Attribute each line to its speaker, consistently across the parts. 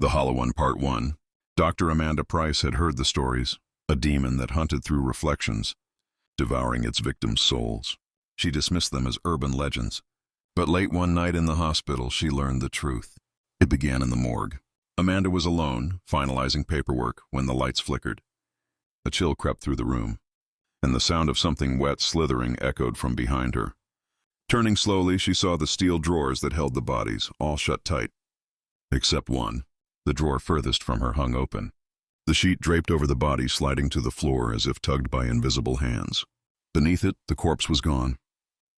Speaker 1: The Hollow One Part 1. Dr. Amanda Price had heard the stories, a demon that hunted through reflections, devouring its victims' souls. She dismissed them as urban legends. But late one night in the hospital, she learned the truth. It began in the morgue. Amanda was alone, finalizing paperwork, when the lights flickered. A chill crept through the room, and the sound of something wet slithering echoed from behind her. Turning slowly, she saw the steel drawers that held the bodies, all shut tight. Except one. The drawer furthest from her hung open. The sheet draped over the body, sliding to the floor as if tugged by invisible hands. Beneath it, the corpse was gone,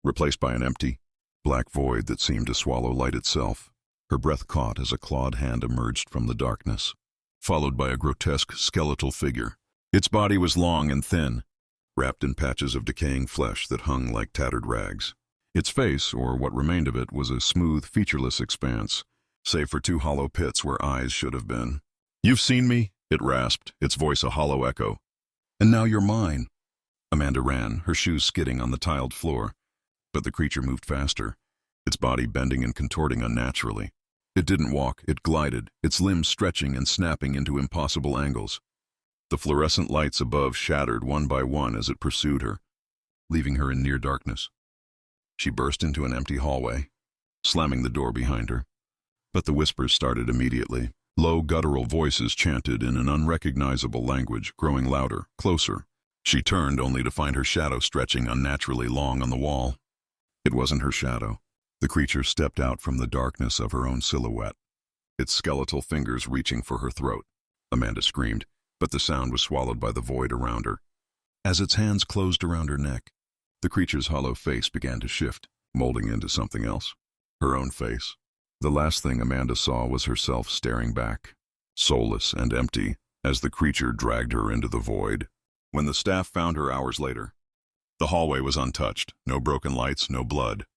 Speaker 1: replaced by an empty, black void that seemed to swallow light itself. Her breath caught as a clawed hand emerged from the darkness, followed by a grotesque skeletal figure. Its body was long and thin, wrapped in patches of decaying flesh that hung like tattered rags. Its face, or what remained of it, was a smooth, featureless expanse, save for two hollow pits where eyes should have been. "You've seen me," it rasped, its voice a hollow echo. "And now you're mine." Amanda ran, her shoes skidding on the tiled floor. But the creature moved faster, its body bending and contorting unnaturally. It didn't walk, it glided, its limbs stretching and snapping into impossible angles. The fluorescent lights above shattered one by one as it pursued her, leaving her in near darkness. She burst into an empty hallway, slamming the door behind her. But the whispers started immediately. Low, guttural voices chanted in an unrecognizable language, growing louder, closer. She turned only to find her shadow stretching unnaturally long on the wall. It wasn't her shadow. The creature stepped out from the darkness of her own silhouette, its skeletal fingers reaching for her throat. Amanda screamed, but the sound was swallowed by the void around her. As its hands closed around her neck, the creature's hollow face began to shift, molding into something else. Her own face. The last thing Amanda saw was herself staring back, soulless and empty, as the creature dragged her into the void. When the staff found her hours later, the hallway was untouched, no broken lights, no blood.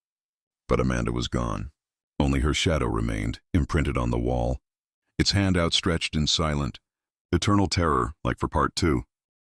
Speaker 1: But Amanda was gone. Only her shadow remained, imprinted on the wall, its hand outstretched in silent, eternal terror, like for Part 2.